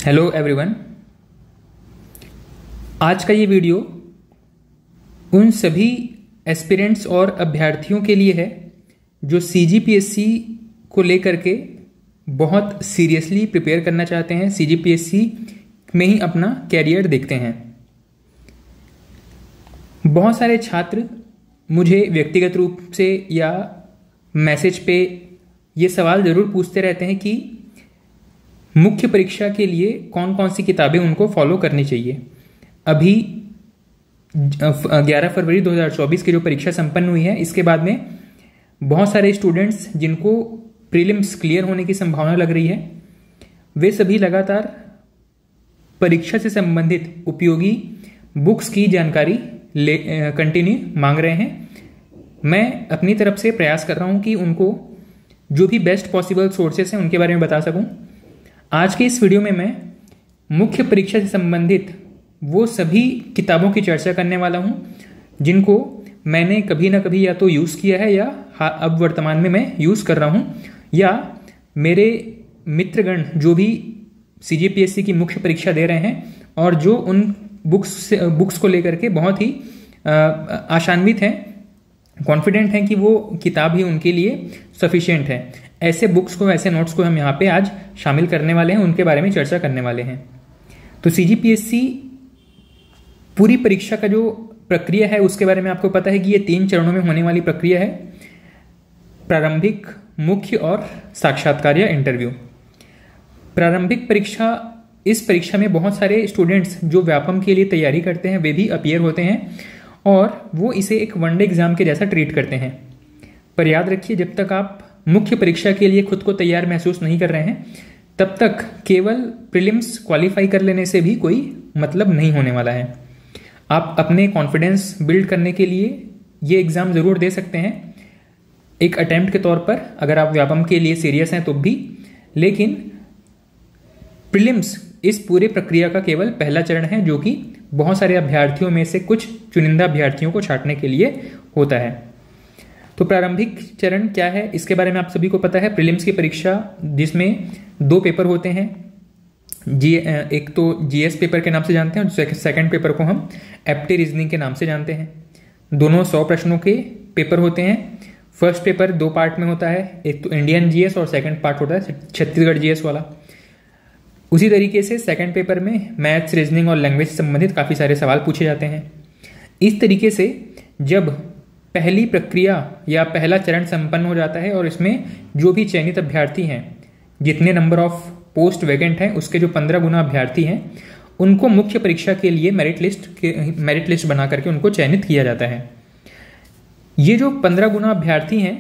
Hello everyone. आज का ये वीडियो उन सभी एस्पिरेंट्स और अभ्यर्थियों के लिए है जो सीजीपीएससी को लेकर के बहुत सीरियसली प्रिपेयर करना चाहते हैं, सीजीपीएससी में ही अपना कैरियर देखते हैं। बहुत सारे छात्र मुझे व्यक्तिगत रूप से या मैसेज पे ये सवाल ज़रूर पूछते रहते हैं कि मुख्य परीक्षा के लिए कौन कौन सी किताबें उनको फॉलो करनी चाहिए। अभी 11 फरवरी 2024 की जो परीक्षा संपन्न हुई है, इसके बाद में बहुत सारे स्टूडेंट्स जिनको प्रीलिम्स क्लियर होने की संभावना लग रही है, वे सभी लगातार परीक्षा से संबंधित उपयोगी बुक्स की जानकारी कंटिन्यू मांग रहे हैं। मैं अपनी तरफ से प्रयास कर रहा हूं कि उनको जो भी बेस्ट पॉसिबल सोर्सेस हैं उनके बारे में बता सकूं। आज के इस वीडियो में मैं मुख्य परीक्षा से संबंधित वो सभी किताबों की चर्चा करने वाला हूं जिनको मैंने कभी ना कभी या तो यूज़ किया है या अब वर्तमान में मैं यूज़ कर रहा हूं, या मेरे मित्रगण जो भी सीजीपीएससी की मुख्य परीक्षा दे रहे हैं और जो उन बुक्स को लेकर के बहुत ही आशान्वित हैं, कॉन्फिडेंट हैं कि वो किताब ही उनके लिए सफिशिएंट है। ऐसे बुक्स को, ऐसे नोट्स को हम यहाँ पे आज शामिल करने वाले हैं, उनके बारे में चर्चा करने वाले हैं। तो सीजीपीएससी पूरी परीक्षा का जो प्रक्रिया है उसके बारे में आपको पता है कि ये 3 चरणों में होने वाली प्रक्रिया है: प्रारंभिक, मुख्य और साक्षात्कार या इंटरव्यू। प्रारंभिक परीक्षा, इस परीक्षा में बहुत सारे स्टूडेंट्स जो व्यापम के लिए तैयारी करते हैं वे भी अपीयर होते हैं और वो इसे एक वनडे एग्जाम के जैसा ट्रीट करते हैं। पर याद रखिए, जब तक आप मुख्य परीक्षा के लिए खुद को तैयार महसूस नहीं कर रहे हैं तब तक केवल प्रीलिम्स क्वालिफाई कर लेने से भी कोई मतलब नहीं होने वाला है। आप अपने कॉन्फिडेंस बिल्ड करने के लिए ये एग्ज़ाम ज़रूर दे सकते हैं एक अटेम्प्ट के तौर पर, अगर आप व्यापम के लिए सीरियस हैं तो भी। लेकिन प्रीलिम्स इस पूरे प्रक्रिया का केवल पहला चरण है जो कि बहुत सारे अभ्यर्थियों में से कुछ चुनिंदा अभ्यर्थियों को छांटने के लिए होता है। तो प्रारंभिक चरण क्या है इसके बारे में आप सभी को पता है। प्रीलिम्स की परीक्षा जिसमें 2 पेपर होते हैं, एक तो जीएस पेपर के नाम से जानते हैं और सेकंड पेपर को हम एप्टी रीजनिंग के नाम से जानते हैं। दोनों 100 प्रश्नों के पेपर होते हैं। फर्स्ट पेपर 2 पार्ट में होता है, एक तो इंडियन जीएस और सेकंड पार्ट होता है छत्तीसगढ़ जीएस वाला। उसी तरीके से सेकंड पेपर में मैथ्स, रीजनिंग और लैंग्वेज से संबंधित काफ़ी सारे सवाल पूछे जाते हैं। इस तरीके से जब पहली प्रक्रिया या पहला चरण संपन्न हो जाता है और इसमें जो भी चयनित अभ्यर्थी हैं, जितने नंबर ऑफ पोस्ट वैकेंट हैं उसके जो 15 गुना अभ्यर्थी हैं, उनको मुख्य परीक्षा के लिए मेरिट लिस्ट बना करके उनको चयनित किया जाता है। ये जो 15 गुना अभ्यर्थी हैं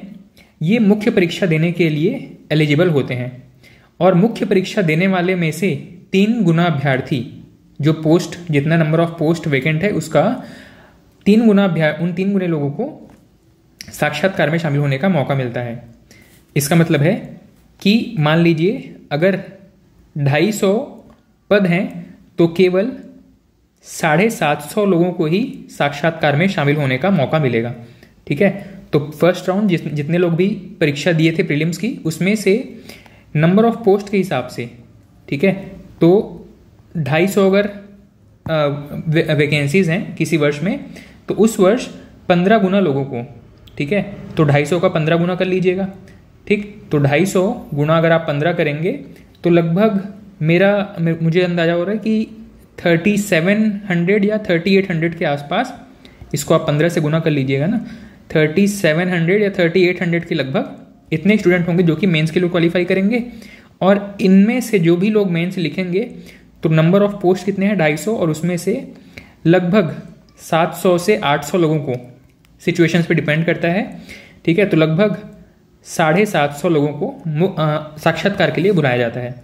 ये मुख्य परीक्षा देने के लिए एलिजिबल होते हैं और मुख्य परीक्षा देने वाले में से 3 गुना अभ्यर्थी, जो पोस्ट, जितना नंबर ऑफ पोस्ट वैकेंट है उसका 3 गुना उन 3 गुने लोगों को साक्षात्कार में शामिल होने का मौका मिलता है। इसका मतलब है कि मान लीजिए अगर 250 पद हैं तो केवल 750 लोगों को ही साक्षात्कार में शामिल होने का मौका मिलेगा। ठीक है, तो फर्स्ट राउंड जितने लोग भी परीक्षा दिए थे प्रीलिम्स की, उसमें से नंबर ऑफ पोस्ट के हिसाब से, ठीक है, तो 250 अगर वैकेंसीज हैं किसी वर्ष में तो उस वर्ष 15 गुना लोगों को, ठीक है, तो 250 का 15 गुना कर लीजिएगा। ठीक, तो 250 गुना अगर आप 15 करेंगे तो लगभग मुझे अंदाजा हो रहा है कि 3700 या 3800 के आसपास, इसको आप 15 से गुना कर लीजिएगा ना, 3700 या 3800 के लगभग इतने स्टूडेंट होंगे जो कि मेंस के लिए क्वालिफाई करेंगे। और इनमें से जो भी लोग मेंस लिखेंगे तो नंबर ऑफ पोस्ट कितने हैं, 250, और उसमें से लगभग 700 से 800 लोगों को, सिचुएशंस पे डिपेंड करता है, ठीक है, तो लगभग 750 लोगों को साक्षात्कार के लिए बुलाया जाता है।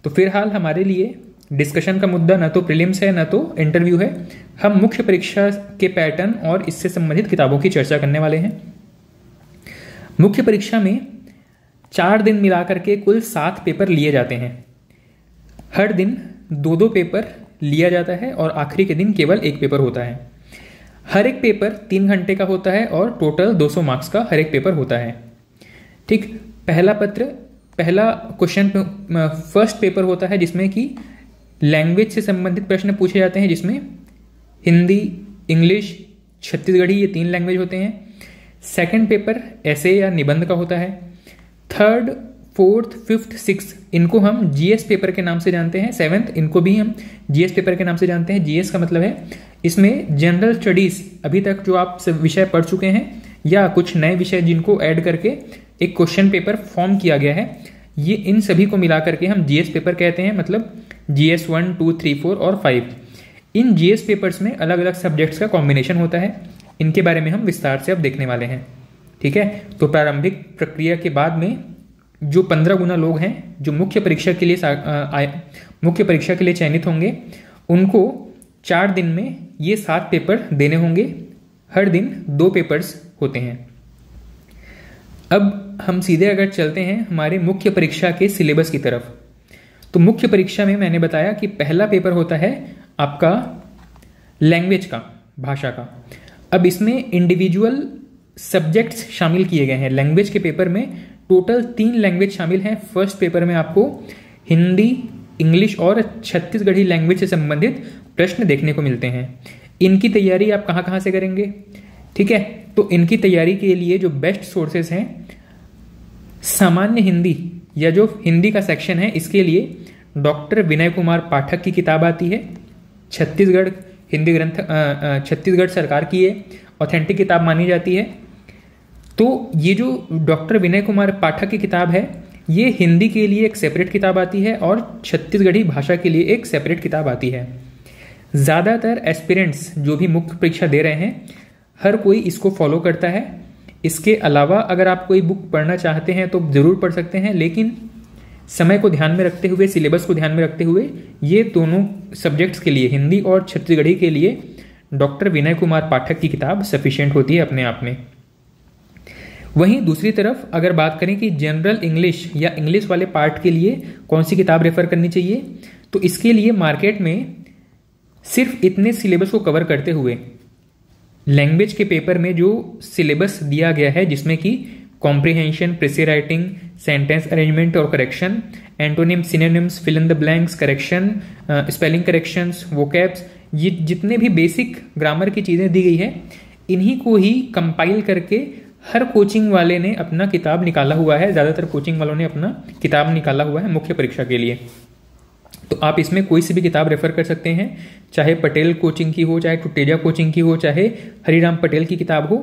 तो फिलहाल हमारे लिए डिस्कशन का मुद्दा न तो प्रीलिम्स है न तो इंटरव्यू है, हम मुख्य परीक्षा के पैटर्न और इससे संबंधित किताबों की चर्चा करने वाले हैं। मुख्य परीक्षा में 4 दिन मिलाकर के कुल 7 पेपर लिए जाते हैं। हर दिन 2-2 पेपर लिया जाता है और आखिरी के दिन केवल 1 पेपर होता है। हर एक पेपर 3 घंटे का होता है और टोटल 200 मार्क्स का हर एक पेपर होता है। ठीक, पहला क्वेश्चन फर्स्ट पेपर होता है जिसमें कि लैंग्वेज से संबंधित प्रश्न पूछे जाते हैं, जिसमें हिंदी, इंग्लिश, छत्तीसगढ़ी, ये 3 लैंग्वेज होते हैं। सेकंड पेपर ऐसे या निबंध का होता है। थर्ड, फोर्थ, फिफ्थ, सिक्स इनको हम जीएस पेपर के नाम से जानते हैं। सेवन्थ इनको भी हम जीएस पेपर के नाम से जानते हैं। जीएस का मतलब है इसमें जनरल स्टडीज, अभी तक जो आप सब विषय पढ़ चुके हैं या कुछ नए विषय जिनको ऐड करके एक क्वेश्चन पेपर फॉर्म किया गया है, ये इन सभी को मिला करके हम जीएस पेपर कहते हैं। मतलब जीएस 1, 2, 3, 4 और 5। इन जीएस पेपर्स में अलग अलग सब्जेक्ट्स का कॉम्बिनेशन होता है। इनके बारे में हम विस्तार से अब देखने वाले हैं। ठीक है, तो प्रारंभिक प्रक्रिया के बाद में जो 15 गुना लोग हैं जो मुख्य परीक्षा के लिए चयनित होंगे, उनको 4 दिन में ये 7 पेपर देने होंगे। हर दिन 2 पेपर्स होते हैं। अब हम सीधे अगर चलते हैं हमारे मुख्य परीक्षा के सिलेबस की तरफ, तो मुख्य परीक्षा में मैंने बताया कि पहला पेपर होता है आपका लैंग्वेज का, भाषा का। अब इसमें इंडिविजुअल सब्जेक्ट्स शामिल किए गए हैं। लैंग्वेज के पेपर में टोटल 3 लैंग्वेज शामिल हैं। फर्स्ट पेपर में आपको हिंदी, इंग्लिश और छत्तीसगढ़ी लैंग्वेज से संबंधित प्रश्न देखने को मिलते हैं। इनकी तैयारी आप कहाँ कहाँ से करेंगे? ठीक है, तो इनकी तैयारी के लिए जो बेस्ट सोर्सेस हैं, सामान्य हिंदी या जो हिंदी का सेक्शन है, इसके लिए डॉक्टर विनय कुमार पाठक की किताब आती है। छत्तीसगढ़ हिंदी ग्रंथ, छत्तीसगढ़ सरकार की ये ऑथेंटिक किताब मानी जाती है। तो ये जो डॉक्टर विनय कुमार पाठक की किताब है, ये हिंदी के लिए एक सेपरेट किताब आती है और छत्तीसगढ़ी भाषा के लिए एक सेपरेट किताब आती है। ज़्यादातर एस्पिरेंट्स जो भी मुख्य परीक्षा दे रहे हैं, हर कोई इसको फॉलो करता है। इसके अलावा अगर आप कोई बुक पढ़ना चाहते हैं तो ज़रूर पढ़ सकते हैं, लेकिन समय को ध्यान में रखते हुए, सिलेबस को ध्यान में रखते हुए, ये दोनों सब्जेक्ट्स के लिए, हिंदी और छत्तीसगढ़ी के लिए, डॉक्टर विनय कुमार पाठक की किताब सफिशिएंट होती है अपने आप में। वहीं दूसरी तरफ अगर बात करें कि जनरल इंग्लिश या इंग्लिश वाले पार्ट के लिए कौन सी किताब रेफर करनी चाहिए, तो इसके लिए मार्केट में सिर्फ इतने सिलेबस को कवर करते हुए लैंग्वेज के पेपर में जो सिलेबस दिया गया है, जिसमें कि comprehension, precis writing, sentence arrangement और correction, antonym, synonyms, fill in the blanks, correction, spelling corrections, vocabs, ये जितने भी बेसिक ग्रामर की चीज़ें दी गई है, इन्हीं को ही कंपाइल करके हर कोचिंग वाले ने अपना किताब निकाला हुआ है। ज़्यादातर कोचिंग वालों ने अपना किताब निकाला हुआ है मुख्य परीक्षा के लिए। तो आप इसमें कोई सी भी किताब रेफर कर सकते हैं, चाहे पटेल कोचिंग की हो, चाहे टुटेजा कोचिंग की हो, चाहे हरिराम पटेल की किताब हो।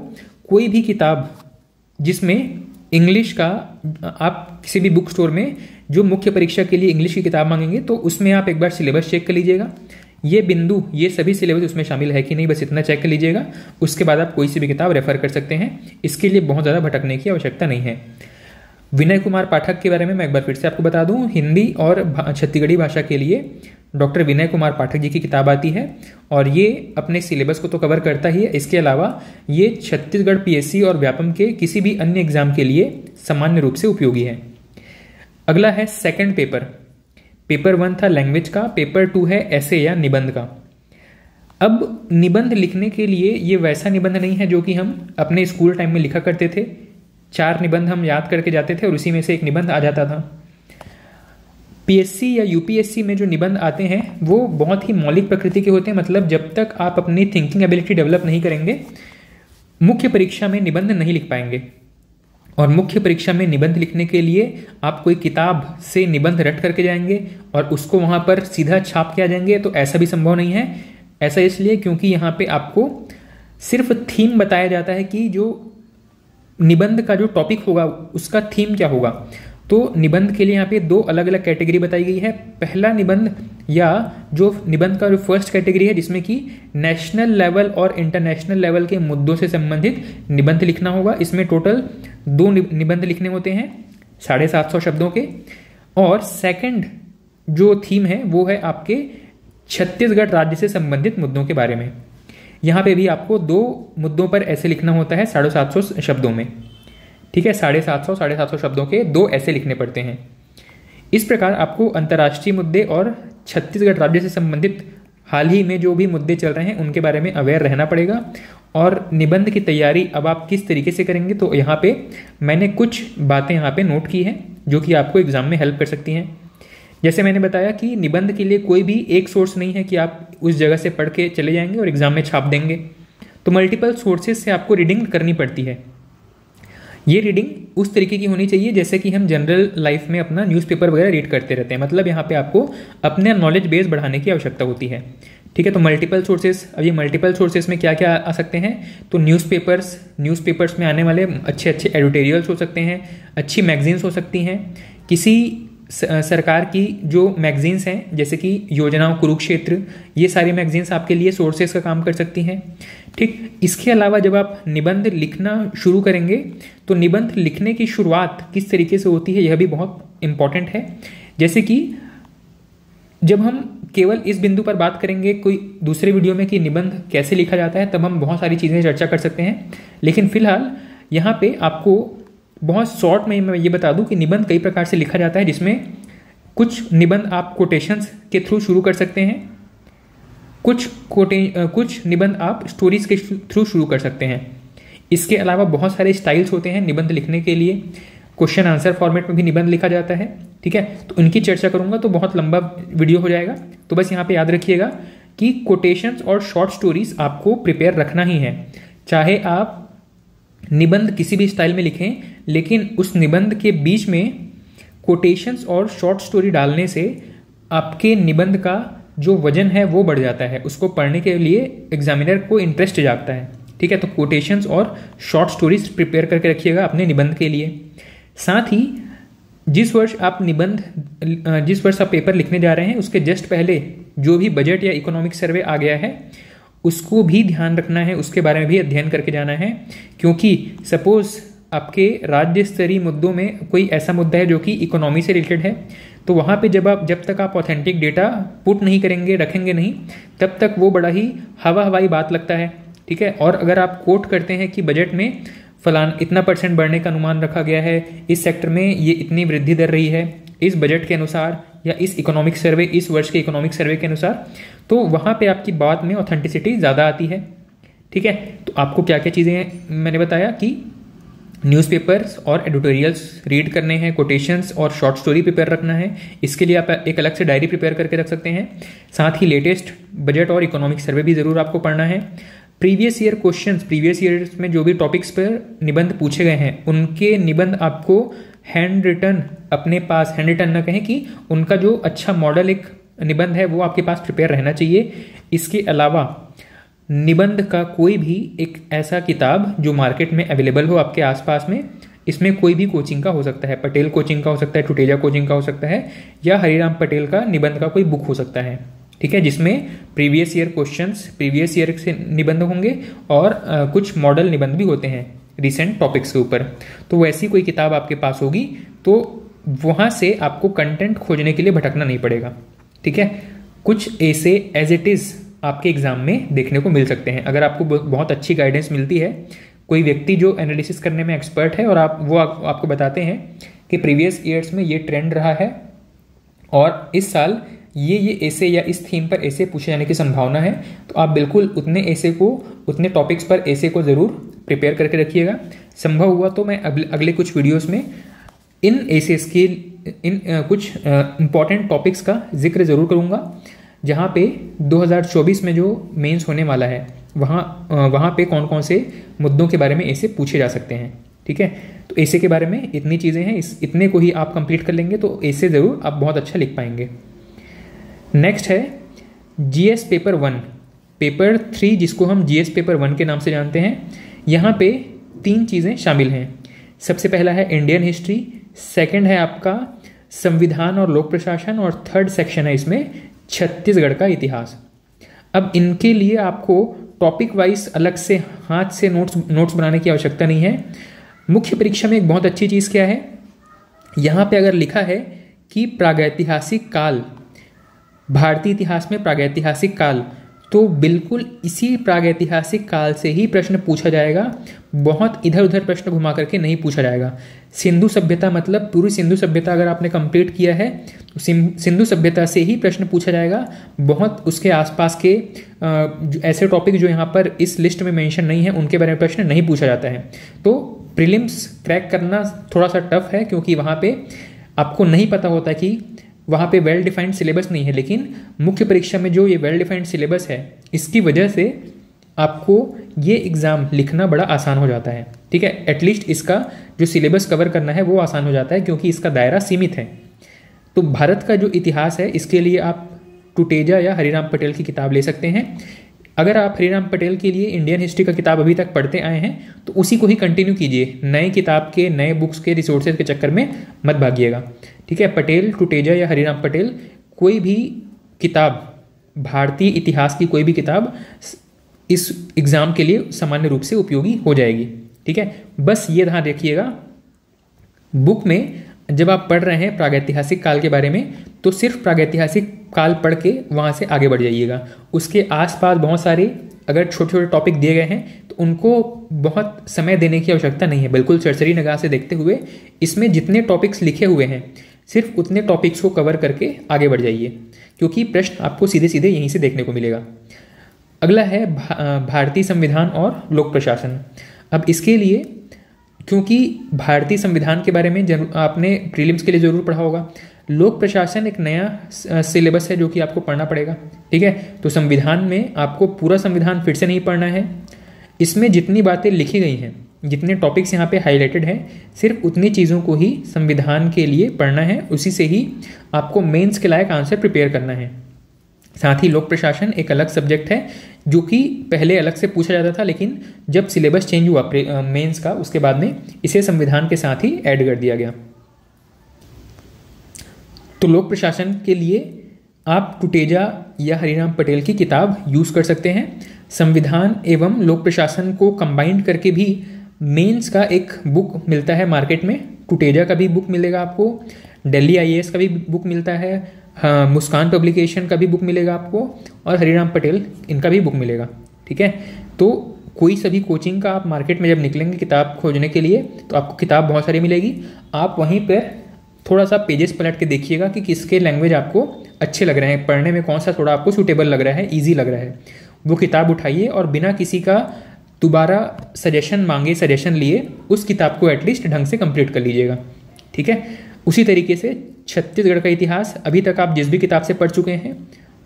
कोई भी किताब जिसमें इंग्लिश का, आप किसी भी बुक स्टोर में जो मुख्य परीक्षा के लिए इंग्लिश की किताब मांगेंगे, तो उसमें आप एक बार सिलेबस चेक कर लीजिएगा। ये बिंदु, ये सभी सिलेबस उसमें शामिल है कि नहीं, बस इतना चेक कर लीजिएगा। उसके बाद आप कोई सी भी किताब रेफर कर सकते हैं। इसके लिए बहुत ज़्यादा भटकने की आवश्यकता नहीं है। विनय कुमार पाठक के बारे में मैं एक बार फिर से आपको बता दूं, हिंदी और छत्तीसगढ़ी भाषा के लिए डॉक्टर विनय कुमार पाठक जी की किताब आती है और ये अपने सिलेबस को तो कवर करता ही है। इसके अलावा ये छत्तीसगढ़ पीएससी और व्यापम के किसी भी अन्य एग्जाम के लिए सामान्य रूप से उपयोगी है। अगला है सेकंड पेपर। पेपर 1 था लैंग्वेज का, पेपर 2 है ऐसे या निबंध का। अब निबंध लिखने के लिए ये वैसा निबंध नहीं है जो कि हम अपने स्कूल टाइम में लिखा करते थे। 4 निबंध हम याद करके जाते थे और उसी में से एक निबंध आ जाता था। पीएससी या यूपीएससी में जो निबंध आते हैं वो बहुत ही मौलिक प्रकृति के होते हैं। मतलब जब तक आप अपनी थिंकिंग एबिलिटी डेवलप नहीं करेंगे, मुख्य परीक्षा में निबंध नहीं लिख पाएंगे। और मुख्य परीक्षा में निबंध लिखने के लिए आप कोई किताब से निबंध रट करके जाएंगे और उसको वहां पर सीधा छाप के आ जाएंगे, तो ऐसा भी संभव नहीं है। ऐसा इसलिए क्योंकि यहाँ पे आपको सिर्फ थीम बताया जाता है कि जो निबंध का जो टॉपिक होगा उसका थीम क्या होगा। तो निबंध के लिए यहाँ पे 2 अलग अलग कैटेगरी बताई गई है। पहला निबंध या जो निबंध का जो फर्स्ट कैटेगरी है, जिसमें कि नेशनल लेवल और इंटरनेशनल लेवल के मुद्दों से संबंधित निबंध लिखना होगा। इसमें टोटल 2 निबंध लिखने होते हैं 750 शब्दों के। और सेकंड जो थीम है वो है आपके छत्तीसगढ़ राज्य से संबंधित मुद्दों के बारे में। यहाँ पे भी आपको 2 मुद्दों पर ऐसे लिखना होता है 750 शब्दों में। ठीक है, 750 शब्दों के 2 ऐसे लिखने पड़ते हैं। इस प्रकार आपको अंतर्राष्ट्रीय मुद्दे और छत्तीसगढ़ राज्य से संबंधित हाल ही में जो भी मुद्दे चल रहे हैं उनके बारे में अवेयर रहना पड़ेगा। और निबंध की तैयारी अब आप किस तरीके से करेंगे, तो यहाँ पे मैंने कुछ बातें यहाँ पे नोट की हैं जो कि आपको एग्जाम में हेल्प कर सकती हैं। जैसे मैंने बताया कि निबंध के लिए कोई भी एक सोर्स नहीं है कि आप उस जगह से पढ़ के चले जाएंगे और एग्जाम में छाप देंगे, तो मल्टीपल सोर्सेज से आपको रीडिंग करनी पड़ती है। ये रीडिंग उस तरीके की होनी चाहिए जैसे कि हम जनरल लाइफ में अपना न्यूज़पेपर वगैरह रीड करते रहते हैं, मतलब यहाँ पे आपको अपने नॉलेज बेस बढ़ाने की आवश्यकता होती है। ठीक है, तो मल्टीपल सोर्सेज, अब ये मल्टीपल सोर्सेज में क्या क्या आ सकते हैं, तो न्यूज़पेपर्स में आने वाले अच्छे अच्छे एडिटोरियल्स हो सकते हैं, अच्छी मैगजीन्स हो सकती हैं, किसी सरकार की जो मैगजीन्स हैं जैसे कि योजनाओं, कुरुक्षेत्र, ये सारी मैगजीन्स आपके लिए सोर्सेज का काम कर सकती हैं। ठीक, इसके अलावा जब आप निबंध लिखना शुरू करेंगे तो निबंध लिखने की शुरुआत किस तरीके से होती है यह भी बहुत इंपॉर्टेंट है। जैसे कि जब हम केवल इस बिंदु पर बात करेंगे कोई दूसरे वीडियो में कि निबंध कैसे लिखा जाता है, तब हम बहुत सारी चीज़ें चर्चा कर सकते हैं, लेकिन फिलहाल यहाँ पे आपको बहुत शॉर्ट में मैं ये बता दूं कि निबंध कई प्रकार से लिखा जाता है, जिसमें कुछ निबंध आप कोटेशंस के थ्रू शुरू कर सकते हैं, कुछ निबंध आप स्टोरीज के थ्रू शुरू कर सकते हैं। इसके अलावा बहुत सारे स्टाइल्स होते हैं निबंध लिखने के लिए, क्वेश्चन आंसर फॉर्मेट में भी निबंध लिखा जाता है। ठीक है, तो उनकी चर्चा करूंगा तो बहुत लंबा वीडियो हो जाएगा, तो बस यहाँ पे याद रखिएगा कि कोटेशंस और शॉर्ट स्टोरीज आपको प्रिपेयर रखना ही है। चाहे आप निबंध किसी भी स्टाइल में लिखें, लेकिन उस निबंध के बीच में कोटेशंस और शॉर्ट स्टोरी डालने से आपके निबंध का जो वजन है वो बढ़ जाता है, उसको पढ़ने के लिए एग्जामिनर को इंटरेस्ट जागता है। ठीक है, तो कोटेशंस और शॉर्ट स्टोरीज प्रिपेयर करके रखिएगा अपने निबंध के लिए। साथ ही जिस वर्ष आप पेपर लिखने जा रहे हैं उसके जस्ट पहले जो भी बजट या इकोनॉमिक सर्वे आ गया है उसको भी ध्यान रखना है, उसके बारे में भी अध्ययन करके जाना है, क्योंकि सपोज आपके राज्य स्तरीय मुद्दों में कोई ऐसा मुद्दा है जो कि इकोनॉमी से रिलेटेड है, तो वहाँ पे जब तक आप ऑथेंटिक डेटा पुट नहीं करेंगे, रखेंगे नहीं, तब तक वो बड़ा ही हवाई बात लगता है। ठीक है, और अगर आप कोट करते हैं कि बजट में फलान इतना % बढ़ने का अनुमान रखा गया है, इस सेक्टर में ये इतनी वृद्धि दर रही है इस बजट के अनुसार या इस इकोनॉमिक सर्वे, इस वर्ष के इकोनॉमिक सर्वे के अनुसार, तो वहाँ पे आपकी बात में ऑथेंटिसिटी ज़्यादा आती है। ठीक है, तो आपको क्या क्या चीज़ें मैंने बताया कि न्यूज़पेपर्स और एडिटोरियल्स रीड करने हैं, कोटेशंस और शॉर्ट स्टोरी प्रिपेयर रखना है, इसके लिए आप एक अलग से डायरी प्रिपेयर करके रख सकते हैं। साथ ही लेटेस्ट बजट और इकोनॉमिक सर्वे भी ज़रूर आपको पढ़ना है। Previous year questions, previous years में जो भी टॉपिक्स पर निबंध पूछे गए हैं उनके निबंध आपको हैंड रिटन अपने पास, हैंड रिटन ना कहें कि उनका जो अच्छा मॉडल एक निबंध है वो आपके पास प्रिपेयर रहना चाहिए। इसके अलावा निबंध का कोई भी एक ऐसा किताब जो मार्केट में अवेलेबल हो आपके आसपास में, इसमें कोई भी कोचिंग का हो सकता है, पटेल कोचिंग का हो सकता है, टुटेजा कोचिंग का हो सकता है, या हरिराम पटेल का निबंध का कोई बुक हो सकता है। ठीक है, जिसमें previous year questions, previous year से निबंध होंगे और कुछ मॉडल निबंध भी होते हैं रिसेंट टॉपिक्स के ऊपर। तो वैसी कोई किताब आपके पास होगी तो वहाँ से आपको कंटेंट खोजने के लिए भटकना नहीं पड़ेगा। ठीक है, कुछ ऐसे एज इट इज़ आपके एग्जाम में देखने को मिल सकते हैं अगर आपको बहुत अच्छी गाइडेंस मिलती है, कोई व्यक्ति जो एनालिसिस करने में एक्सपर्ट है और आपको बताते हैं कि प्रीवियस ईयर्स में ये ट्रेंड रहा है और इस साल ये ऐसे या इस थीम पर ऐसे पूछे जाने की संभावना है, तो आप बिल्कुल उतने टॉपिक्स पर ऐसे को ज़रूर प्रिपेयर करके रखिएगा। संभव हुआ तो मैं अगले कुछ वीडियोस में इन एसेस के कुछ इंपॉर्टेंट टॉपिक्स का जिक्र ज़रूर करूँगा, जहाँ पे 2024 में जो मेंस होने वाला है वहाँ पे कौन कौन से मुद्दों के बारे में ऐसे पूछे जा सकते हैं। ठीक है, तो ऐसे के बारे में इतनी चीज़ें हैं, इतने को ही आप कंप्लीट कर लेंगे तो ऐसे ज़रूर आप बहुत अच्छा लिख पाएंगे। नेक्स्ट है जीएस पेपर 1, पेपर 3 जिसको हम जीएस पेपर 1 के नाम से जानते हैं। यहाँ पे 3 चीज़ें शामिल हैं। सबसे पहला है इंडियन हिस्ट्री, सेकंड है आपका संविधान और लोक प्रशासन, और थर्ड सेक्शन है इसमें छत्तीसगढ़ का इतिहास। अब इनके लिए आपको टॉपिक वाइज अलग से हाथ से नोट्स बनाने की आवश्यकता नहीं है। मुख्य परीक्षा में एक बहुत अच्छी चीज़ क्या है, यहाँ पे अगर लिखा है कि प्रागैतिहासिक काल, भारतीय इतिहास में प्रागैतिहासिक काल, तो बिल्कुल इसी प्रागैतिहासिक काल से ही प्रश्न पूछा जाएगा, बहुत इधर उधर प्रश्न घुमा करके नहीं पूछा जाएगा। सिंधु सभ्यता मतलब पूरी सिंधु सभ्यता अगर आपने कंप्लीट किया है तो सिंधु सभ्यता से ही प्रश्न पूछा जाएगा। बहुत उसके आसपास के ऐसे टॉपिक जो यहाँ पर इस लिस्ट में मेंशन नहीं है उनके बारे में प्रश्न नहीं पूछा जाता है। तो प्रीलिम्स क्रैक करना थोड़ा सा टफ है, क्योंकि वहाँ पे आपको नहीं पता होता कि वहाँ पे वेल डिफाइंड सिलेबस नहीं है, लेकिन मुख्य परीक्षा में जो ये वेल डिफाइंड सिलेबस है इसकी वजह से आपको ये एग्ज़ाम लिखना बड़ा आसान हो जाता है। ठीक है, एटलीस्ट इसका जो सिलेबस कवर करना है वो आसान हो जाता है क्योंकि इसका दायरा सीमित है। तो भारत का जो इतिहास है इसके लिए आप टुटेजा या हरिराम पटेल की किताब ले सकते हैं। अगर आप हरिराम पटेल के लिए इंडियन हिस्ट्री का किताब अभी तक पढ़ते आए हैं तो उसी को ही कंटिन्यू कीजिए, नए किताब के नए बुक्स के रिसोर्सेज के चक्कर में मत भागिएगा। ठीक है, पटेल, टुटेजा या हरिराम पटेल कोई भी किताब, भारतीय इतिहास की कोई भी किताब इस एग्ज़ाम के लिए सामान्य रूप से उपयोगी हो जाएगी। ठीक है, बस ये ध्यान रखिएगा, बुक में जब आप पढ़ रहे हैं प्रागैतिहासिक काल के बारे में तो सिर्फ प्रागैतिहासिक काल पढ़ के वहाँ से आगे बढ़ जाइएगा। उसके आसपास बहुत सारे अगर छोटे छोटे टॉपिक दिए गए हैं तो उनको बहुत समय देने की आवश्यकता नहीं है। बिल्कुल सरसरी निगाह से देखते हुए इसमें जितने टॉपिक्स लिखे हुए हैं सिर्फ उतने टॉपिक्स को कवर करके आगे बढ़ जाइए, क्योंकि प्रश्न आपको सीधे सीधे यहीं से देखने को मिलेगा। अगला है भारतीय संविधान और लोक प्रशासन। अब इसके लिए, क्योंकि भारतीय संविधान के बारे में आपने प्रीलिम्स के लिए ज़रूर पढ़ा होगा, लोक प्रशासन एक नया सिलेबस है जो कि आपको पढ़ना पड़ेगा। ठीक है, तो संविधान में आपको पूरा संविधान फिर से नहीं पढ़ना है। इसमें जितनी बातें लिखी गई हैं, जितने टॉपिक्स यहाँ पे हाईलाइटेड हैं, सिर्फ उतनी चीज़ों को ही संविधान के लिए पढ़ना है, उसी से ही आपको मेंस के लायक आंसर प्रिपेयर करना है। साथ ही लोक प्रशासन एक अलग सब्जेक्ट है जो कि पहले अलग से पूछा जाता था, लेकिन जब सिलेबस चेंज हुआ मेंस का उसके बाद में इसे संविधान के साथ ही ऐड कर दिया गया। तो लोक प्रशासन के लिए आप टुटेजा या हरिराम पटेल की किताब यूज़ कर सकते हैं। संविधान एवं लोक प्रशासन को कंबाइंड करके भी मेंस का एक बुक मिलता है मार्केट में। टुटेजा का भी बुक मिलेगा आपको, दिल्ली IAS का भी बुक मिलता है, हाँ, मुस्कान पब्लिकेशन का भी बुक मिलेगा आपको, और हरिराम पटेल इनका भी बुक मिलेगा। ठीक है, तो कोई सभी कोचिंग का आप मार्केट में जब निकलेंगे किताब खोजने के लिए तो आपको किताब बहुत सारी मिलेगी। आप वहीं पर थोड़ा सा पेजेस पलट के देखिएगा कि किसके लैंग्वेज आपको अच्छे लग रहे हैं, पढ़ने में कौन सा थोड़ा आपको सूटेबल लग रहा है, ईजी लग रहा है, वो किताब उठाइए और बिना किसी का दोबारा सजेशन मांगे, सजेशन लिए उस किताब को एटलीस्ट ढंग से कंप्लीट कर लीजिएगा। ठीक है, उसी तरीके से छत्तीसगढ़ का इतिहास अभी तक आप जिस भी किताब से पढ़ चुके हैं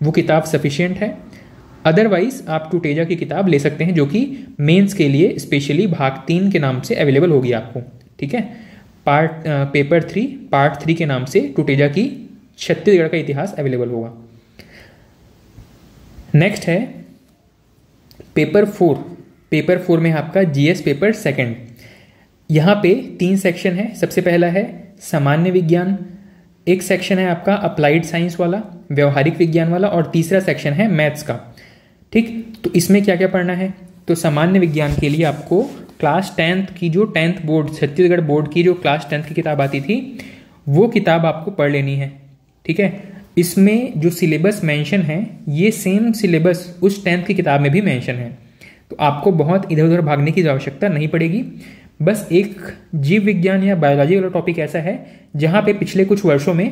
वो किताब सफिशिएंट है। अदरवाइज आप टुटेजा की किताब ले सकते हैं जो कि मेंस के लिए स्पेशली भाग 3 के नाम से अवेलेबल होगी आपको। ठीक है, पेपर 3 पार्ट 3 के नाम से टुटेजा की छत्तीसगढ़ का इतिहास अवेलेबल होगा। नेक्स्ट है पेपर 4। पेपर 4 में आपका GS पेपर 2। यहाँ पे 3 सेक्शन है। सबसे पहला है सामान्य विज्ञान, एक सेक्शन है आपका अप्लाइड साइंस वाला, व्यवहारिक विज्ञान वाला, और तीसरा सेक्शन है मैथ्स का। ठीक, तो इसमें क्या क्या पढ़ना है? तो सामान्य विज्ञान के लिए आपको क्लास 10th की जो 10th बोर्ड, छत्तीसगढ़ बोर्ड की जो क्लास 10th की किताब आती थी वो किताब आपको पढ़ लेनी है। ठीक है, इसमें जो सिलेबस मेंशन है ये सेम सिलेबस उस 10th की किताब में भी मेंशन है, तो आपको बहुत इधर उधर भागने की आवश्यकता नहीं पड़ेगी। बस एक जीव विज्ञान या बायोलॉजी वाला टॉपिक ऐसा है जहाँ पे पिछले कुछ वर्षों में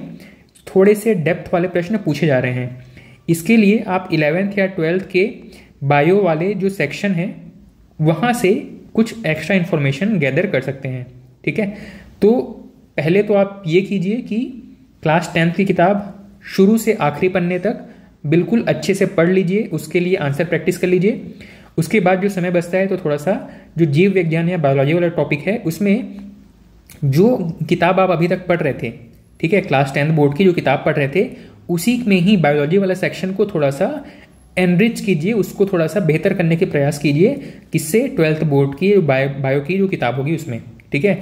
थोड़े से डेप्थ वाले प्रश्न पूछे जा रहे हैं। इसके लिए आप 11th या 12th के बायो वाले जो सेक्शन है वहाँ से कुछ एक्स्ट्रा इन्फॉर्मेशन गैदर कर सकते हैं। ठीक है, तो पहले तो आप ये कीजिए कि क्लास 10th की किताब शुरू से आखिरी पन्ने तक बिल्कुल अच्छे से पढ़ लीजिए, उसके लिए आंसर प्रैक्टिस कर लीजिए। उसके बाद जो समय बचता है तो थोड़ा सा जो जीव विज्ञान या बायोलॉजी वाला टॉपिक है उसमें जो किताब आप अभी तक पढ़ रहे थे, ठीक है, क्लास 10th बोर्ड की जो किताब पढ़ रहे थे उसी में ही बायोलॉजी वाला सेक्शन को थोड़ा सा एनरिच कीजिए, उसको थोड़ा सा बेहतर करने के प्रयास कीजिए, किससे 12th बोर्ड की बायो की जो किताब होगी उसमें। ठीक है,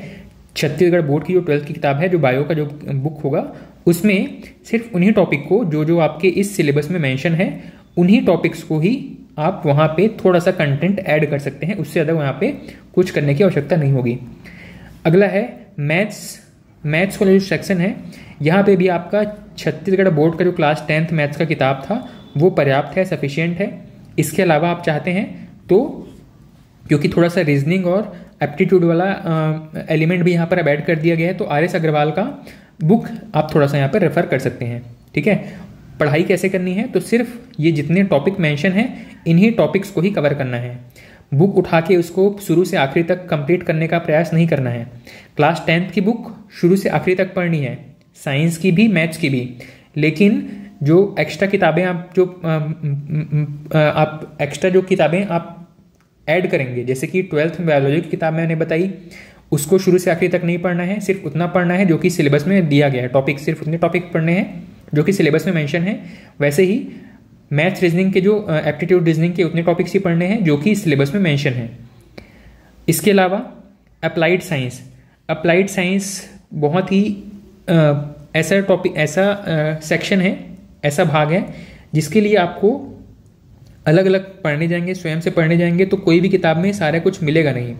छत्तीसगढ़ बोर्ड की जो 12th की किताब है, जो बायो का जो बुक होगा उसमें सिर्फ उन्हीं टॉपिक को जो आपके इस सिलेबस में मेंशन है उन्हीं टॉपिक्स को ही आप वहाँ पे थोड़ा सा कंटेंट ऐड कर सकते हैं, उससे ज़्यादा वहाँ पे कुछ करने की आवश्यकता नहीं होगी। अगला है मैथ्स वाला जो सेक्शन है, यहाँ पे भी आपका छत्तीसगढ़ बोर्ड का जो क्लास 10th मैथ्स का किताब था वो पर्याप्त है, सफिशिएंट है। इसके अलावा आप चाहते हैं तो क्योंकि थोड़ा सा रीजनिंग और एप्टीट्यूड वाला एलिमेंट भी यहाँ पर अब ऐड कर दिया गया है, तो RS अग्रवाल का बुक आप थोड़ा सा यहाँ पर रेफर कर सकते हैं। ठीक है, पढ़ाई कैसे करनी है? तो सिर्फ ये जितने टॉपिक मेंशन हैं इन्हीं टॉपिक्स को ही कवर करना है। बुक उठा के उसको शुरू से आखिरी तक कंप्लीट करने का प्रयास नहीं करना है। क्लास 10th की बुक शुरू से आखिरी तक पढ़नी है, साइंस की भी मैथ्स की भी। लेकिन जो एक्स्ट्रा किताबें आप एक्स्ट्रा जो किताबें आप ऐड करेंगे, जैसे कि 12th बायोलॉजी की किताब मैंने बताई, उसको शुरू से आखिरी तक नहीं पढ़ना है, सिर्फ उतना पढ़ना है जो कि सिलेबस में दिया गया है। टॉपिक सिर्फ उतने टॉपिक पढ़ने हैं जो कि सिलेबस में मेंशन है। वैसे ही मैथ्स रीजनिंग के जो एप्टीट्यूड रीजनिंग के उतने टॉपिक्स ही पढ़ने हैं जो कि सिलेबस में मेंशन है। इसके अलावा अप्लाइड साइंस बहुत ही ऐसा टॉपिक, ऐसा सेक्शन है, ऐसा भाग है जिसके लिए आपको अलग अलग पढ़ने जाएंगे, स्वयं से पढ़ने जाएंगे तो कोई भी किताब में सारा कुछ मिलेगा नहीं।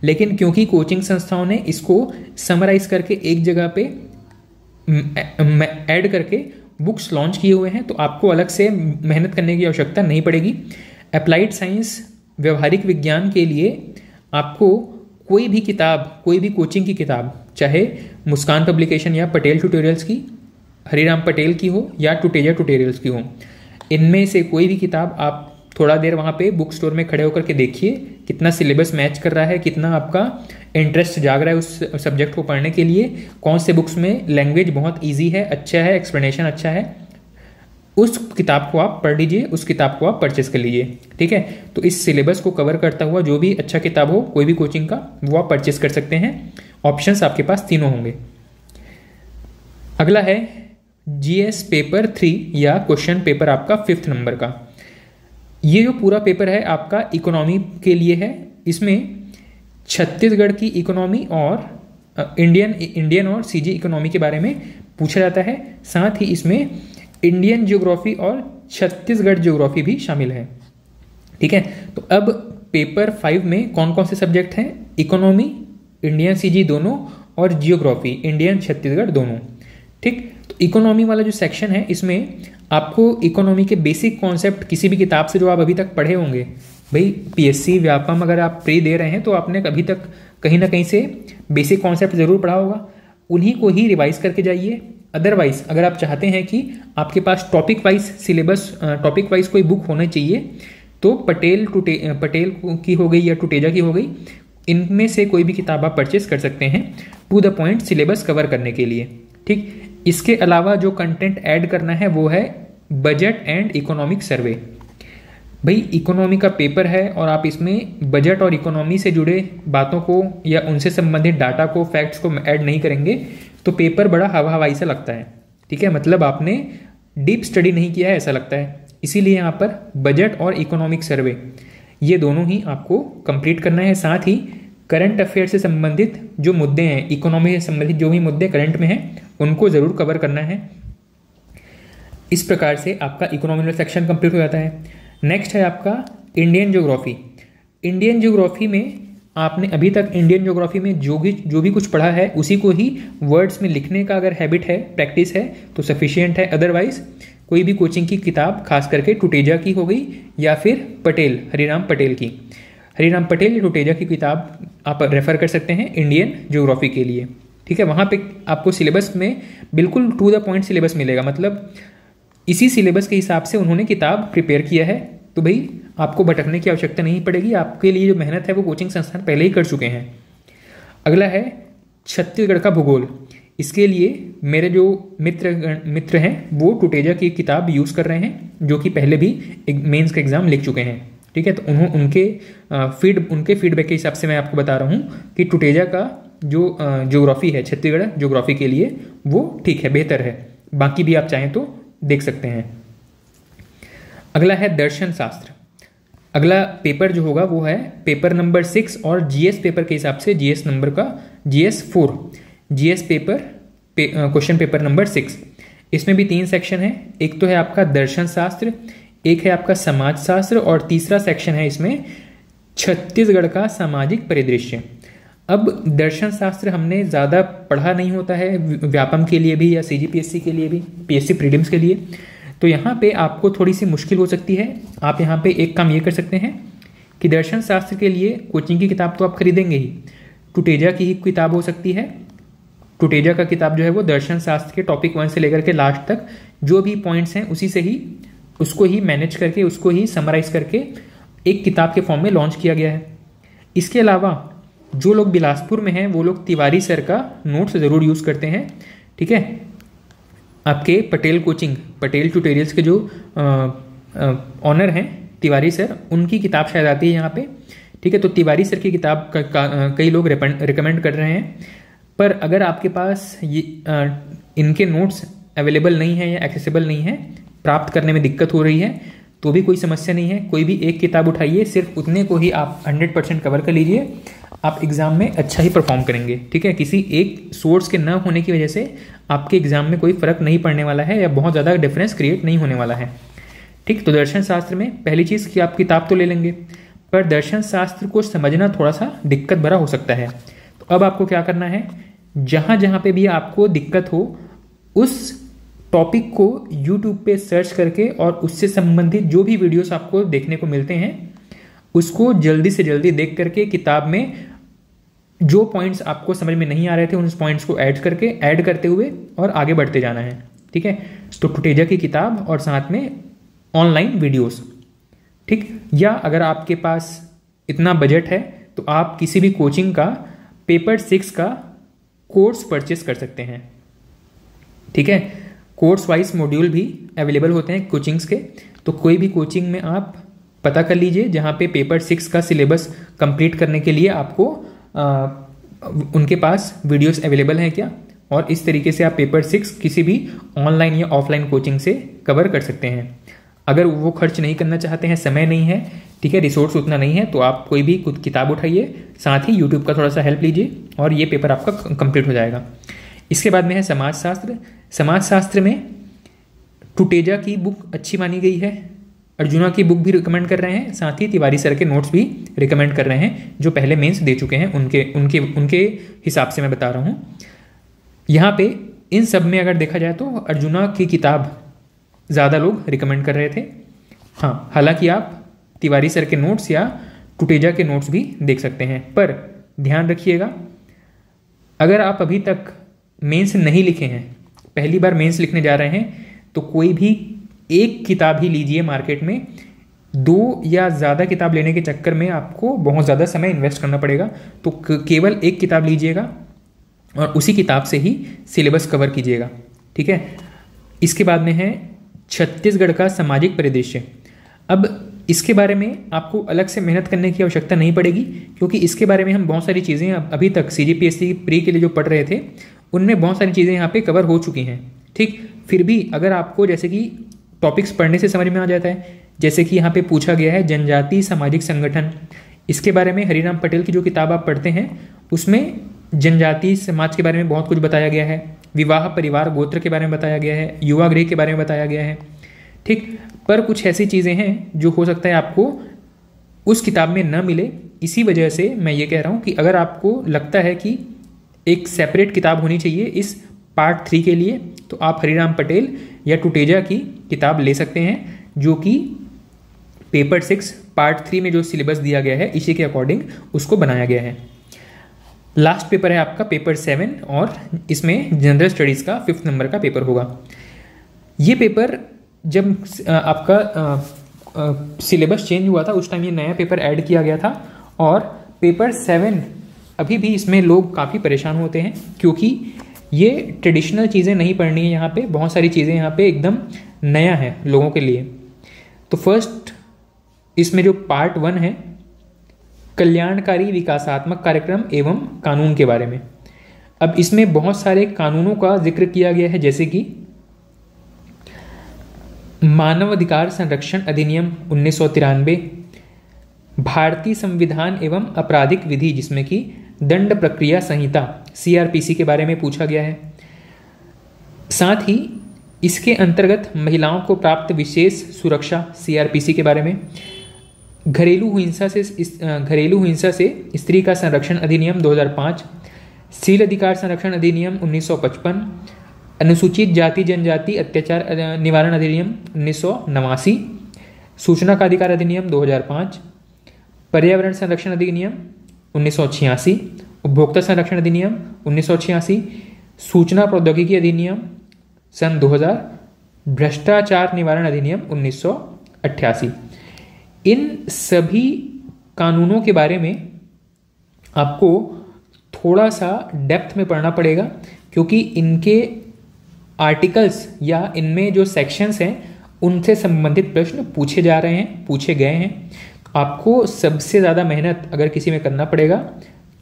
लेकिन क्योंकि कोचिंग संस्थाओं ने इसको समराइज करके एक जगह पे ऐड करके बुक्स लॉन्च किए हुए हैं, तो आपको अलग से मेहनत करने की आवश्यकता नहीं पड़ेगी। अप्लाइड साइंस, व्यवहारिक विज्ञान के लिए आपको कोई भी किताब, कोई भी कोचिंग की किताब, चाहे मुस्कान पब्लिकेशन या पटेल ट्यूटोरियल्स की, हरिराम पटेल की हो या टुटेजा ट्यूटोरियल्स की हो, इनमें से कोई भी किताब आप थोड़ा देर वहाँ पे बुक स्टोर में खड़े होकर के देखिए कितना सिलेबस मैच कर रहा है, कितना आपका इंटरेस्ट जाग रहा है उस सब्जेक्ट को पढ़ने के लिए, कौन से बुक्स में लैंग्वेज बहुत ईजी है, अच्छा है, एक्सप्लेनेशन अच्छा है, उस किताब को आप पढ़ लीजिए, उस किताब को आप परचेस कर लीजिए। ठीक है, तो इस सिलेबस को कवर करता हुआ जो भी अच्छा किताब हो कोई भी कोचिंग का, वो आप परचेस कर सकते हैं। ऑप्शंस आपके पास तीनों होंगे। अगला है जीएस पेपर 3 या क्वेश्चन पेपर आपका 5th नंबर का। ये जो पूरा पेपर है आपका इकोनॉमी के लिए है। इसमें छत्तीसगढ़ की इकोनॉमी और इंडियन और सीजी इकोनॉमी के बारे में पूछा जाता है। साथ ही इसमें इंडियन ज्योग्राफी और छत्तीसगढ़ ज्योग्राफी भी शामिल है। ठीक है, तो अब पेपर 5 में कौन कौन से सब्जेक्ट हैं? इकोनॉमी, इंडियन सीजी दोनों, और जियोग्राफी, इंडियन छत्तीसगढ़ दोनों। ठीक, तो इकोनॉमी वाला जो सेक्शन है इसमें आपको इकोनॉमी के बेसिक कॉन्सेप्ट किसी भी किताब से जो आप अभी तक पढ़े होंगे, भाई पीएससी व्यापम अगर आप प्री दे रहे हैं तो आपने अभी तक कहीं ना कहीं से बेसिक कॉन्सेप्ट जरूर पढ़ा होगा, उन्हीं को ही रिवाइज करके जाइए। अदरवाइज अगर आप चाहते हैं कि आपके पास topic wise syllabus, topic wise कोई बुक होना चाहिए, तो पटेल की हो गई या टुटेजा की हो गई, इनमें से कोई भी किताब आप परचेस कर सकते हैं to the point syllabus cover करने के लिए। ठीक, इसके अलावा जो कंटेंट ऐड करना है वो है बजट एंड इकोनॉमिक सर्वे। भाई इकोनॉमी का पेपर है और आप इसमें बजट और इकोनॉमी से जुड़े बातों को या उनसे संबंधित डाटा को, फैक्ट्स को ऐड नहीं करेंगे तो पेपर बड़ा हवा हवाई सा लगता है। ठीक है, मतलब आपने डीप स्टडी नहीं किया है ऐसा लगता है। इसीलिए यहाँ पर बजट और इकोनॉमिक सर्वे ये दोनों ही आपको कंप्लीट करना है। साथ ही करंट अफेयर से संबंधित जो मुद्दे हैं, इकोनॉमी से संबंधित जो भी मुद्दे करंट में हैं उनको जरूर कवर करना है। इस प्रकार से आपका इकोनॉमी सेक्शन कंप्लीट हो जाता है। नेक्स्ट है आपका इंडियन ज्योग्राफी। इंडियन ज्योग्राफी में आपने अभी तक इंडियन ज्योग्राफी में जो भी कुछ पढ़ा है उसी को ही वर्ड्स में लिखने का अगर हैबिट है, प्रैक्टिस है तो सफिशिएंट है। अदरवाइज कोई भी कोचिंग की किताब, खास करके टुटेजा की हो गई या फिर पटेल, हरिराम पटेल की, हरिराम पटेल या टुटेजा की किताब आप रेफर कर सकते हैं इंडियन ज्योग्राफी के लिए। ठीक है, वहाँ पे आपको सिलेबस में बिल्कुल टू द पॉइंट सिलेबस मिलेगा, मतलब इसी सिलेबस के हिसाब से उन्होंने किताब प्रिपेयर किया है, तो भाई आपको भटकने की आवश्यकता नहीं पड़ेगी। आपके लिए जो मेहनत है वो कोचिंग संस्थान पहले ही कर चुके हैं। अगला है छत्तीसगढ़ का भूगोल। इसके लिए मेरे जो मित्र हैं वो टुटेजा की किताब यूज़ कर रहे हैं, जो कि पहले भी मेंस का एग्जाम लिख चुके हैं। ठीक है, तो उनके फीडबैक के हिसाब से मैं आपको बता रहा हूँ कि टुटेजा का जो ज्योग्राफी है छत्तीसगढ़ ज्योग्राफी के लिए वो ठीक है, बेहतर है। बाकी भी आप चाहें तो देख सकते हैं। अगला है दर्शन शास्त्र। अगला पेपर जो होगा वो है पेपर नंबर 6 और जीएस पेपर के हिसाब से जीएस नंबर का GS 4 GS paper question paper number 6। इसमें भी 3 सेक्शन है। एक तो है आपका दर्शन शास्त्र, एक है आपका समाज शास्त्र और तीसरा सेक्शन है इसमें छत्तीसगढ़ का सामाजिक परिदृश्य। अब दर्शन शास्त्र हमने ज़्यादा पढ़ा नहीं होता है व्यापम के लिए भी या CGPSC के लिए भी, PSC प्रीलिम्स के लिए, तो यहाँ पे आपको थोड़ी सी मुश्किल हो सकती है। आप यहाँ पे एक काम ये कर सकते हैं कि दर्शन शास्त्र के लिए कोचिंग की किताब तो आप खरीदेंगे ही, टुटेजा की ही किताब हो सकती है। टुटेजा का किताब जो है वो दर्शन शास्त्र के टॉपिक 1 से लेकर के लास्ट तक जो भी पॉइंट्स हैं उसी से ही, उसको ही मैनेज करके, उसको ही समराइज करके एक किताब के फॉर्म में लॉन्च किया गया है। इसके अलावा जो लोग बिलासपुर में हैं वो लोग तिवारी सर का नोट्स ज़रूर यूज़ करते हैं। ठीक है, आपके पटेल कोचिंग, पटेल ट्यूटोरियल्स के जो ऑनर हैं तिवारी सर, उनकी किताब शायद आती है यहाँ पे, ठीक है। तो तिवारी सर की किताब कई लोग रिकमेंड कर रहे हैं, पर अगर आपके पास ये इनके नोट्स अवेलेबल नहीं है या एक्सेसिबल नहीं है, प्राप्त करने में दिक्कत हो रही है, तो भी कोई समस्या नहीं है। कोई भी एक किताब उठाइए, सिर्फ उतने को ही आप 100% कवर कर लीजिए, आप एग्जाम में अच्छा ही परफॉर्म करेंगे, ठीक है। किसी एक सोर्स के न होने की वजह से आपके एग्जाम में कोई फर्क नहीं पड़ने वाला है या बहुत ज़्यादा डिफरेंस क्रिएट नहीं होने वाला है, ठीक। तो दर्शन शास्त्र में पहली चीज़ कि आप किताब तो ले लेंगे, पर दर्शन शास्त्र को समझना थोड़ा सा दिक्कत भरा हो सकता है। तो अब आपको क्या करना है, जहाँ जहाँ पे भी आपको दिक्कत हो, उस टॉपिक को YouTube पे सर्च करके और उससे संबंधित जो भी वीडियोस आपको देखने को मिलते हैं, उसको जल्दी से जल्दी देख करके किताब में जो पॉइंट्स आपको समझ में नहीं आ रहे थे, उन पॉइंट्स को ऐड करते हुए और आगे बढ़ते जाना है, ठीक है। तो टुटेजा की किताब और साथ में ऑनलाइन वीडियोस, ठीक। या अगर आपके पास इतना बजट है तो आप किसी भी कोचिंग का पेपर 6 का कोर्स परचेस कर सकते हैं, ठीक है। कोर्स वाइज मॉड्यूल भी अवेलेबल होते हैं कोचिंग्स के, तो कोई भी कोचिंग में आप पता कर लीजिए जहाँ पे पेपर 6 का सिलेबस कंप्लीट करने के लिए आपको उनके पास वीडियोस अवेलेबल हैं क्या, और इस तरीके से आप पेपर 6 किसी भी ऑनलाइन या ऑफलाइन कोचिंग से कवर कर सकते हैं। अगर वो खर्च नहीं करना चाहते हैं, समय नहीं है, ठीक है, रिसोर्स उतना नहीं है, तो आप कोई भी खुद किताब उठाइए, साथ ही यूट्यूब का थोड़ा सा हेल्प लीजिए और ये पेपर आपका कंप्लीट हो जाएगा। इसके बाद में है समाजशास्त्र। समाजशास्त्र में टुटेजा की बुक अच्छी मानी गई है, अर्जुना की बुक भी रिकमेंड कर रहे हैं, साथ ही तिवारी सर के नोट्स भी रिकमेंड कर रहे हैं जो पहले मेंस दे चुके हैं, उनके हिसाब से मैं बता रहा हूँ। यहाँ पे इन सब में अगर देखा जाए तो अर्जुना की किताब ज़्यादा लोग रिकमेंड कर रहे थे। हाँ, हालांकि आप तिवारी सर के नोट्स या टुटेजा के नोट्स भी देख सकते हैं, पर ध्यान रखिएगा, अगर आप अभी तक मेंस नहीं लिखे हैं, पहली बार मेंस लिखने जा रहे हैं, तो कोई भी एक किताब ही लीजिए मार्केट में। 2 या ज़्यादा किताब लेने के चक्कर में आपको बहुत ज़्यादा समय इन्वेस्ट करना पड़ेगा, तो केवल एक किताब लीजिएगा और उसी किताब से ही सिलेबस कवर कीजिएगा, ठीक है। इसके बाद में है छत्तीसगढ़ का सामाजिक परिदृश्य। अब इसके बारे में आपको अलग से मेहनत करने की आवश्यकता नहीं पड़ेगी, क्योंकि इसके बारे में हम बहुत सारी चीज़ें अभी तक CGPSC प्री के लिए जो पढ़ रहे थे, उनमें बहुत सारी चीज़ें यहाँ पे कवर हो चुकी हैं, ठीक। फिर भी अगर आपको जैसे कि टॉपिक्स पढ़ने से समझ में आ जाता है, जैसे कि यहाँ पे पूछा गया है जनजाति सामाजिक संगठन, इसके बारे में हरिराम पटेल की जो किताब आप पढ़ते हैं उसमें जनजाति समाज के बारे में बहुत कुछ बताया गया है, विवाह परिवार गोत्र के बारे में बताया गया है, युवा गृह के बारे में बताया गया है, ठीक। पर कुछ ऐसी चीज़ें हैं जो हो सकता है आपको उस किताब में न मिले। इसी वजह से मैं ये कह रहा हूँ कि अगर आपको लगता है कि एक सेपरेट किताब होनी चाहिए इस पार्ट 3 के लिए, तो आप हरिराम पटेल या टुटेजा की किताब ले सकते हैं, जो कि पेपर 6 पार्ट 3 में जो सिलेबस दिया गया है इसी के अकॉर्डिंग उसको बनाया गया है। लास्ट पेपर है आपका पेपर 7 और इसमें जनरल स्टडीज़ का 5th नंबर का पेपर होगा। ये पेपर जब आपका सिलेबस चेंज हुआ था उस टाइम ये नया पेपर ऐड किया गया था, और पेपर 7 अभी भी इसमें लोग काफ़ी परेशान होते हैं, क्योंकि ये ट्रेडिशनल चीज़ें नहीं पढ़नी है, यहाँ पे बहुत सारी चीज़ें यहाँ पे एकदम नया है लोगों के लिए। तो फर्स्ट इसमें जो पार्ट 1 है कल्याणकारी विकासात्मक कार्यक्रम एवं कानून के बारे में। अब इसमें बहुत सारे कानूनों का जिक्र किया गया है, जैसे कि मानव अधिकार संरक्षण अधिनियम 1993, भारतीय संविधान एवं आपराधिक विधि जिसमें कि दंड प्रक्रिया संहिता CRPC के बारे में पूछा गया है। साथ ही इसके अंतर्गत महिलाओं को प्राप्त विशेष सुरक्षा CRPC के बारे में, घरेलू हिंसा से स्त्री का संरक्षण अधिनियम 2005, सील अधिकार संरक्षण अधिनियम 1955, अनुसूचित जाति जनजाति अत्याचार निवारण अधिनियम 1989, सूचना का अधिकार अधिनियम 2005, पर्यावरण संरक्षण अधिनियम 1986, उपभोक्ता संरक्षण अधिनियम 1986, सूचना प्रौद्योगिकी अधिनियम सन 2000, भ्रष्टाचार निवारण अधिनियम 1988। इन सभी कानूनों के बारे में आपको थोड़ा सा डेप्थ में पढ़ना पड़ेगा, क्योंकि इनके आर्टिकल्स या इनमें जो सेक्शंस हैं उनसे संबंधित प्रश्न पूछे जा रहे हैं, पूछे गए हैं। आपको सबसे ज़्यादा मेहनत अगर किसी में करना पड़ेगा,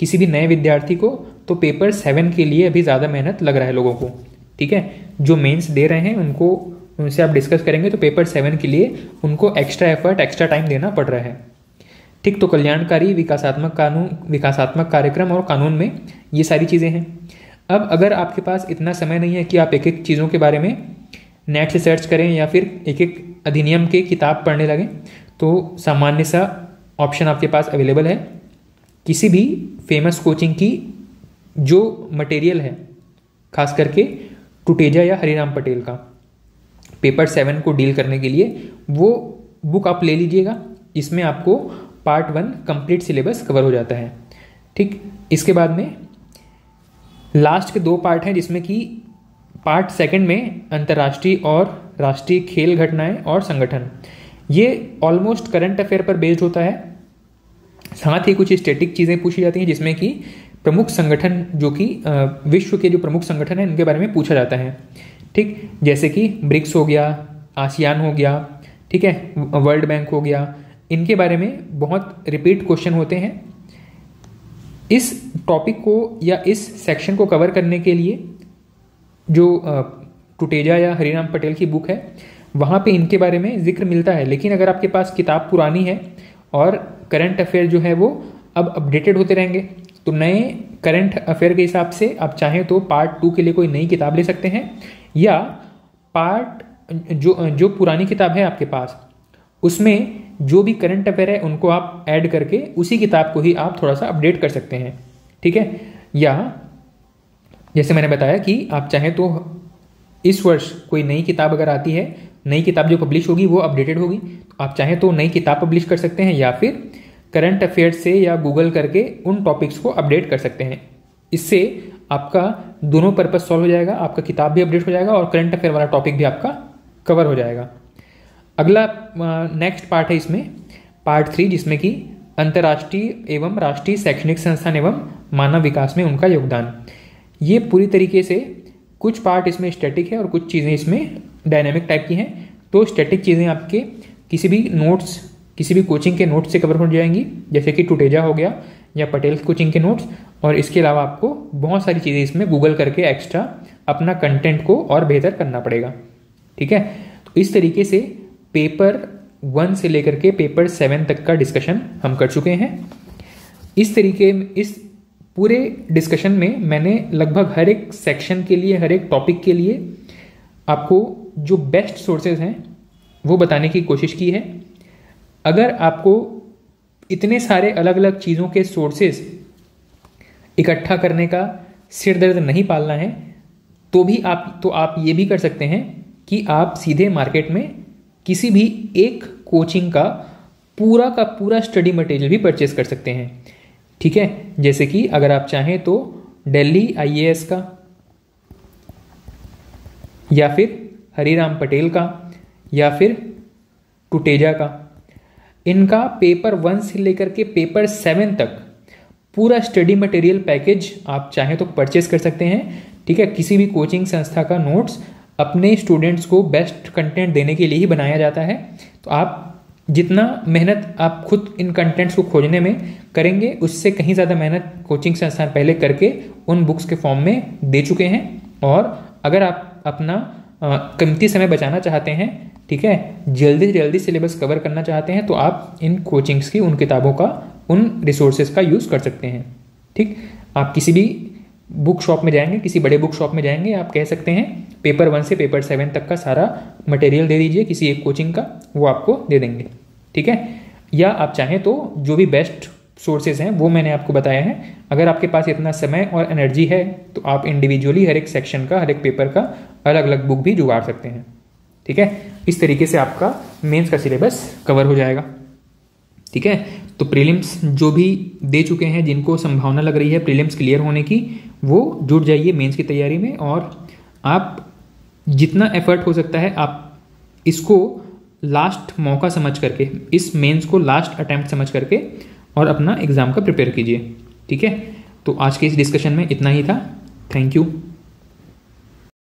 किसी भी नए विद्यार्थी को, तो पेपर 7 के लिए अभी ज़्यादा मेहनत लग रहा है लोगों को। ठीक है, जो मेंस दे रहे हैं उनसे आप डिस्कस करेंगे तो पेपर 7 के लिए उनको एक्स्ट्रा एफर्ट, एक्स्ट्रा टाइम देना पड़ रहा है। ठीक, तो कल्याणकारी विकासात्मक कार्यक्रम और कानून में ये सारी चीज़ें हैं। अब अगर आपके पास इतना समय नहीं है कि आप एक एक चीज़ों के बारे में नेट से सर्च करें या फिर एक एक अधिनियम के किताब पढ़ने लगें, तो सामान्य सा ऑप्शन आपके पास अवेलेबल है। किसी भी फेमस कोचिंग की जो मटेरियल है, खास करके टुटेजा या हरिराम पटेल का पेपर 7 को डील करने के लिए, वो बुक आप ले लीजिएगा। इसमें आपको पार्ट 1 कंप्लीट सिलेबस कवर हो जाता है। ठीक, इसके बाद में लास्ट के 2 पार्ट हैं, जिसमें कि पार्ट 2 में अंतर्राष्ट्रीय और राष्ट्रीय खेल घटनाएं और संगठन, ये ऑलमोस्ट करंट अफेयर पर बेस्ड होता है। साथ ही कुछ स्टैटिक चीज़ें पूछी जाती हैं, जिसमें कि प्रमुख संगठन जो कि विश्व के जो प्रमुख संगठन हैं उनके बारे में पूछा जाता है। ठीक, जैसे कि ब्रिक्स हो गया, आसियान हो गया, ठीक है, वर्ल्ड बैंक हो गया, इनके बारे में बहुत रिपीट क्वेश्चन होते हैं। इस टॉपिक को या इस सेक्शन को कवर करने के लिए जो टुटेजा या हरिराम पटेल की बुक है वहाँ पे इनके बारे में जिक्र मिलता है। लेकिन अगर आपके पास किताब पुरानी है और करंट अफेयर जो है वो अब अपडेटेड होते रहेंगे, तो नए करंट अफेयर के हिसाब से आप चाहें तो पार्ट 2 के लिए कोई नई किताब ले सकते हैं, या पार्ट जो पुरानी किताब है आपके पास उसमें जो भी करंट अफेयर है उनको आप ऐड करके उसी किताब को ही आप थोड़ा सा अपडेट कर सकते हैं। ठीक है, या जैसे मैंने बताया कि आप चाहें तो इस वर्ष कोई नई किताब अगर आती है, नई किताब जो पब्लिश होगी वो अपडेटेड होगी, तो आप चाहें तो नई किताब पब्लिश कर सकते हैं, या फिर करंट अफेयर से या गूगल करके उन टॉपिक्स को अपडेट कर सकते हैं। इससे आपका दोनों पर्पज सॉल्व हो जाएगा, आपका किताब भी अपडेट हो जाएगा और करंट अफेयर वाला टॉपिक भी आपका कवर हो जाएगा। अगला नेक्स्ट पार्ट है इसमें पार्ट 3, जिसमें कि अंतर्राष्ट्रीय एवं राष्ट्रीय शैक्षणिक संस्थान एवं मानव विकास में उनका योगदान। ये पूरी तरीके से कुछ पार्ट इसमें स्टैटिक है और कुछ चीज़ें इसमें डायनेमिक टाइप की हैं। तो स्टैटिक चीज़ें आपके किसी भी नोट्स, किसी भी कोचिंग के नोट्स से कवर हो जाएंगी, जैसे कि टुटेजा हो गया या पटेल कोचिंग के नोट्स, और इसके अलावा आपको बहुत सारी चीज़ें इसमें गूगल करके एक्स्ट्रा अपना कंटेंट को और बेहतर करना पड़ेगा। ठीक है, तो इस तरीके से पेपर 1 से लेकर के पेपर 7 तक का डिस्कशन हम कर चुके हैं। इस पूरे डिस्कशन में मैंने लगभग हर एक सेक्शन के लिए, हर एक टॉपिक के लिए आपको जो बेस्ट सोर्सेज हैं वो बताने की कोशिश की है। अगर आपको इतने सारे अलग अलग चीज़ों के सोर्सेज इकट्ठा करने का सिर दर्द नहीं पालना है, तो आप ये भी कर सकते हैं कि आप सीधे मार्केट में किसी भी एक कोचिंग का पूरा स्टडी मटेरियल भी परचेज कर सकते हैं। ठीक है, जैसे कि अगर आप चाहें तो दिल्ली IAS का, या फिर हरिराम पटेल का, या फिर टुटेजा का, इनका पेपर 1 से लेकर के पेपर 7 तक पूरा स्टडी मटेरियल पैकेज आप चाहें तो परचेस कर सकते हैं। ठीक है, किसी भी कोचिंग संस्था का नोट्स अपने स्टूडेंट्स को बेस्ट कंटेंट देने के लिए ही बनाया जाता है। तो आप जितना मेहनत आप खुद इन कंटेंट्स को खोजने में करेंगे, उससे कहीं ज़्यादा मेहनत कोचिंग संस्थान पहले करके उन बुक्स के फॉर्म में दे चुके हैं। और अगर आप अपना कीमती समय बचाना चाहते हैं, ठीक है, जल्दी से जल्दी सिलेबस कवर करना चाहते हैं, तो आप इन कोचिंग्स की, उन किताबों का, उन रिसोर्सेज का यूज़ कर सकते हैं। ठीक, आप किसी भी बुक शॉप में जाएंगे, किसी बड़े बुक शॉप में जाएंगे, आप कह सकते हैं पेपर 1 से पेपर 7 तक का सारा मटेरियल दे दीजिए किसी एक कोचिंग का, वो आपको दे देंगे। ठीक है, या आप चाहें तो जो भी बेस्ट सोर्सेज हैं वो मैंने आपको बताया है। अगर आपके पास इतना समय और एनर्जी है तो आप इंडिविजुअली हर एक सेक्शन का, हर एक पेपर का अलग अलग बुक भी जुगाड़ सकते हैं। ठीक है, इस तरीके से आपका मेंस का सिलेबस कवर हो जाएगा। ठीक है, तो प्रीलिम्स जो भी दे चुके हैं, जिनको संभावना लग रही है प्रीलिम्स क्लियर होने की, वो जुट जाइए मेंस की तैयारी में, और आप जितना एफर्ट हो सकता है आप इसको लास्ट मौका समझ करके, इस मेंस को लास्ट अटेम्प्ट समझ करके और अपना एग्ज़ाम का प्रिपेयर कीजिए। ठीक है, तो आज के इस डिस्कशन में इतना ही था। Thank you.